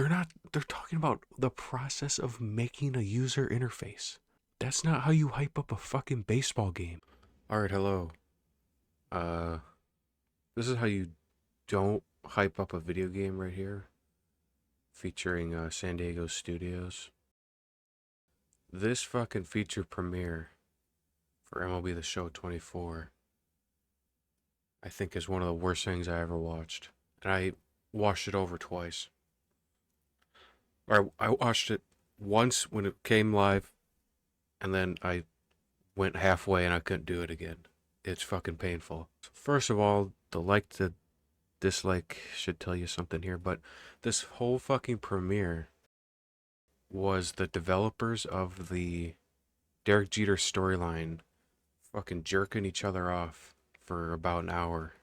they're talking about the process of making a user interface. That's not how you hype up a fucking baseball game. All right, hello. Uh, this is how you don't hype up a video game right here, featuring San Diego Studios. This fucking feature premiere for MLB The Show 24, I think is one of the worst things I ever watched. And I watched it over twice. Or I watched it once when it came live, and then I went halfway and I couldn't do it again. It's fucking painful. First of all, the like to dislike should tell you something here, but this whole fucking premiere was the developers of the Derek Jeter storyline fucking jerking each other off for about an hour,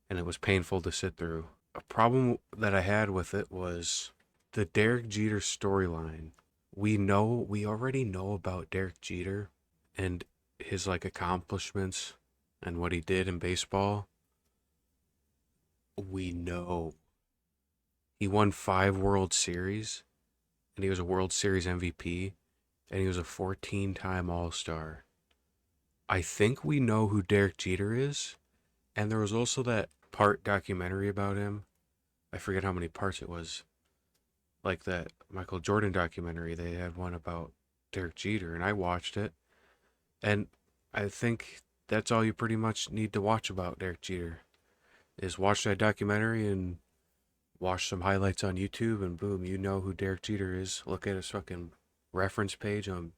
and it was painful to sit through. A problem that I had with it was the Derek Jeter storyline. We already know about Derek Jeter and his like accomplishments and what he did in baseball. We know he won 5 World Series, and he was a World Series MVP, and he was a 14-time All-Star. I think we know who Derek Jeter is, and there was also that part documentary about him. I forget how many parts it was. Like that Michael Jordan documentary, they had one about Derek Jeter, and I watched it. And I think that's all you pretty much need to watch about Derek Jeter, is watch that documentary and watch some highlights on YouTube, and boom, you know who Derek Jeter is. Look at his fucking reference page on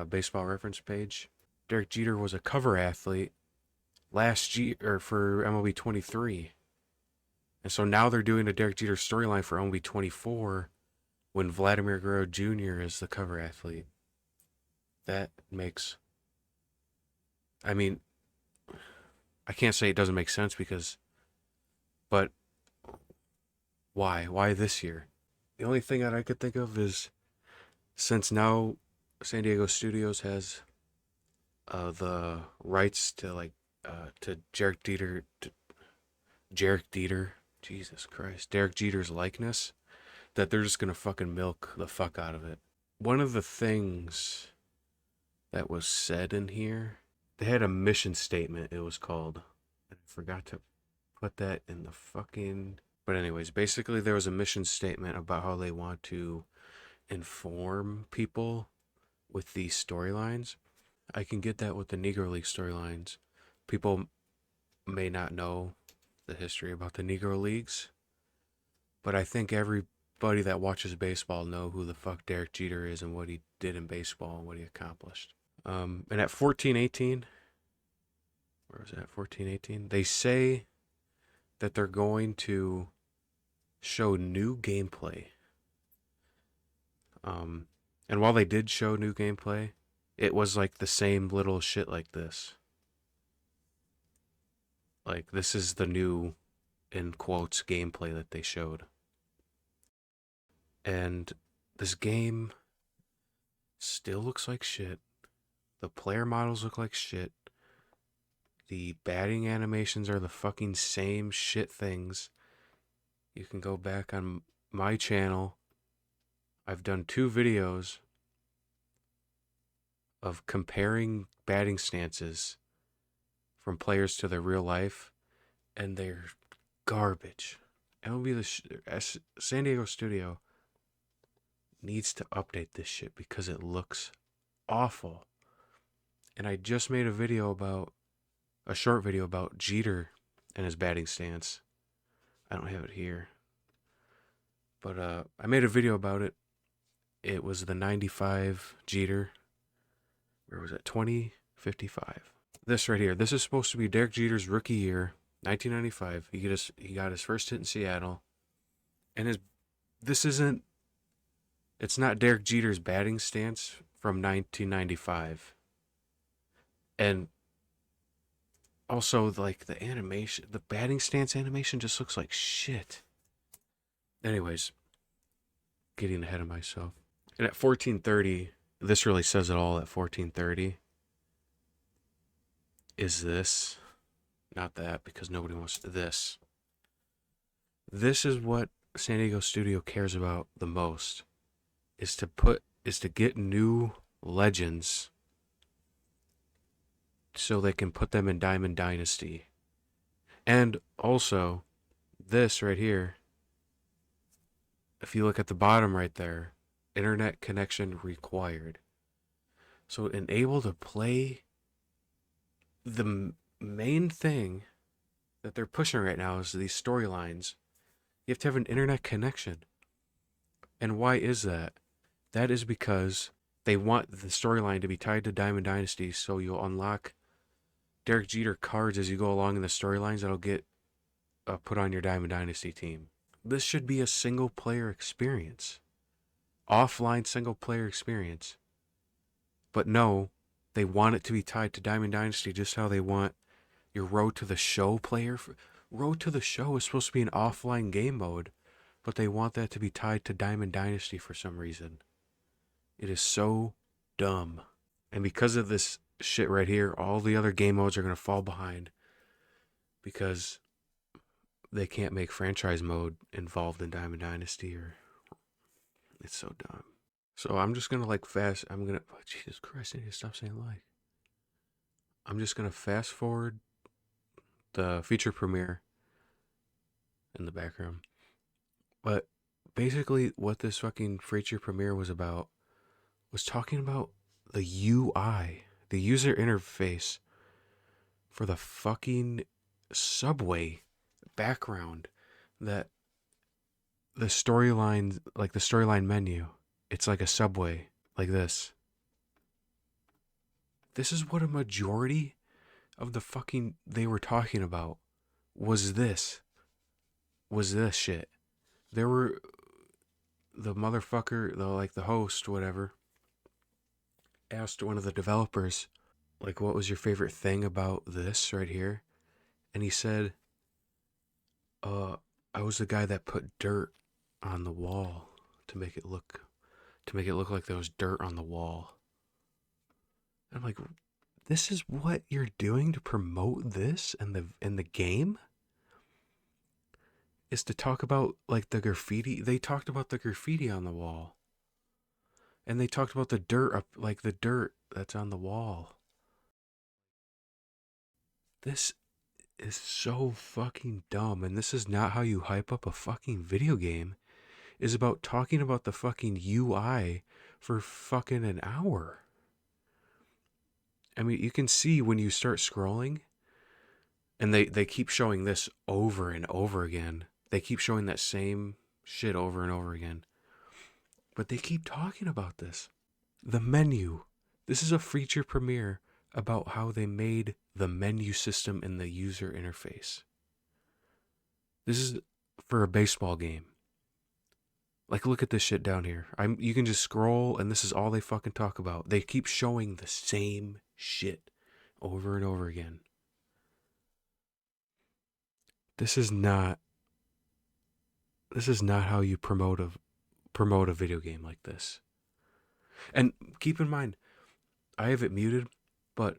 baseball reference page. Derek Jeter was a cover athlete last year or for MLB 23. And so now they're doing a Derek Jeter storyline for MLB 24 when Vladimir Guerrero Jr. is the cover athlete. That makes... I mean, I can't say it doesn't make sense because... But why? Why this year? The only thing that I could think of is since now San Diego Studios has the rights to to Derek Jeter, Jesus Christ, Derek Jeter's likeness, that they're just gonna fucking milk the fuck out of it. One of the things that was said in here, they had a mission statement, it was called. I forgot to put that in the fucking... But anyways, basically there was a mission statement about how they want to inform people with these storylines. I can get that with the Negro League storylines. People may not know the history about the Negro Leagues, but I think everybody that watches baseball know who the fuck Derek Jeter is and what he did in baseball and what he accomplished. And at 14-18, where was that? 14-18. They say that they're going to show new gameplay. And while they did show new gameplay, it was like the same little shit like this. Like, this is the new, in quotes, gameplay that they showed. And this game still looks like shit. The player models look like shit. The batting animations are the fucking same shit things. You can go back on my channel. I've done 2 videos of comparing batting stances from players to their real life, and they're garbage. San Diego Studio needs to update this shit because it looks awful. And I just made a short video about Jeter and his batting stance. I don't have it here. But I made a video about it. It was the 95 Jeter. Where was it? 2055. This right here. This is supposed to be Derek Jeter's rookie year, 1995. He got his first hit in Seattle. And it's not Derek Jeter's batting stance from 1995. And also, like, the animation, the batting stance animation just looks like shit. Anyways, getting ahead of myself. And at 1430, this really says it all at 1430. Is not that, because nobody wants this. This is what San Diego studio cares about the most is to get new legends so they can put them in Diamond Dynasty. And also, this right here, if you look at the bottom right there, internet connection required. So enable to play the main thing that they're pushing right now is these storylines. You have to have an internet connection. And why is that? That is because they want the storyline to be tied to Diamond Dynasty, so you'll unlock Derek Jeter cards as you go along in the storylines that'll get put on your Diamond Dynasty team. This should be a single player experience, offline single player experience. But no, they want it to be tied to Diamond Dynasty just how they want your Road to the Show player. Road to the Show is supposed to be an offline game mode, but they want that to be tied to Diamond Dynasty for some reason. It is so dumb. And because of this shit right here, all the other game modes are going to fall behind because they can't make franchise mode involved in Diamond Dynasty, or it's so dumb. So I'm just going to Jesus Christ, I need to stop saying like. I'm just going to fast forward the feature premiere in the background. But basically what this fucking feature premiere was about was talking about the UI, the user interface for the fucking Subway background, that the storyline, like the storyline menu, it's like a Subway, like this. This is what a majority of the fucking they were talking about was this shit. There were the motherfucker, the host, whatever, asked one of the developers, like, what was your favorite thing about this right here? And he said, I was the guy that put dirt on the wall to make it look like there was dirt on the wall. And I'm like, this is what you're doing to promote this in the game? Is to talk about like the graffiti. They talked about the graffiti on the wall. And they talked about the dirt up, like the dirt that's on the wall. This is so fucking dumb, and this is not how you hype up a fucking video game. Is about talking about the fucking UI for fucking an hour. I mean, you can see when you start scrolling, and they keep showing this over and over again. They keep showing that same shit over and over again. But they keep talking about this. The menu. This is a feature premiere about how they made the menu system in the user interface. This is for a baseball game. Like, look at this shit down here. You can just scroll, and this is all they fucking talk about. They keep showing the same shit over and over again. This is not how you promote a video game like this. And keep in mind, I have it muted, but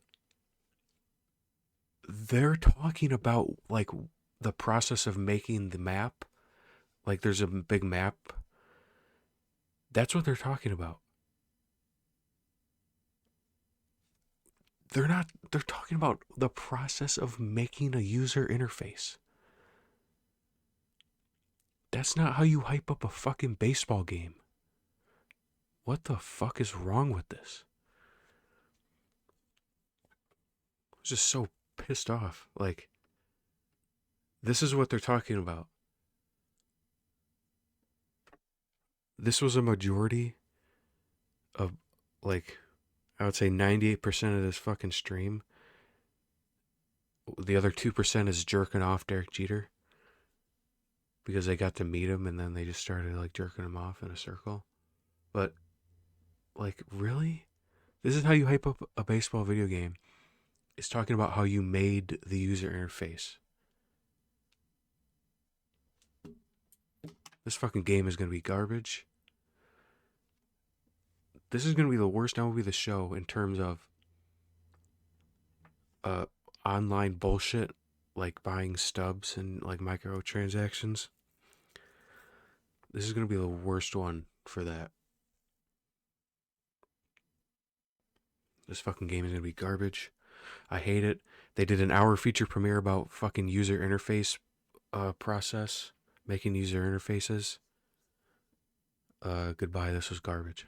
they're talking about like the process of making the map. Like there's a big map. That's what they're talking about. They're talking about the process of making a user interface. That's not how you hype up a fucking baseball game. What the fuck is wrong with this? I was just so pissed off. Like, this is what they're talking about. This was a majority of, like, I would say 98% of this fucking stream. The other 2% is jerking off Derek Jeter because they got to meet him and then they just started like jerking him off in a circle. But like, really? This is how you hype up a baseball video game. It's talking about how you made the user interface. This fucking game is going to be garbage. This is going to be the worst MLB The Show in terms of online bullshit, like buying stubs and like microtransactions. This is gonna be the worst one for that. This fucking game is gonna be garbage. I hate it. They did an hour feature premiere about fucking user interface process, making user interfaces. Goodbye. This was garbage.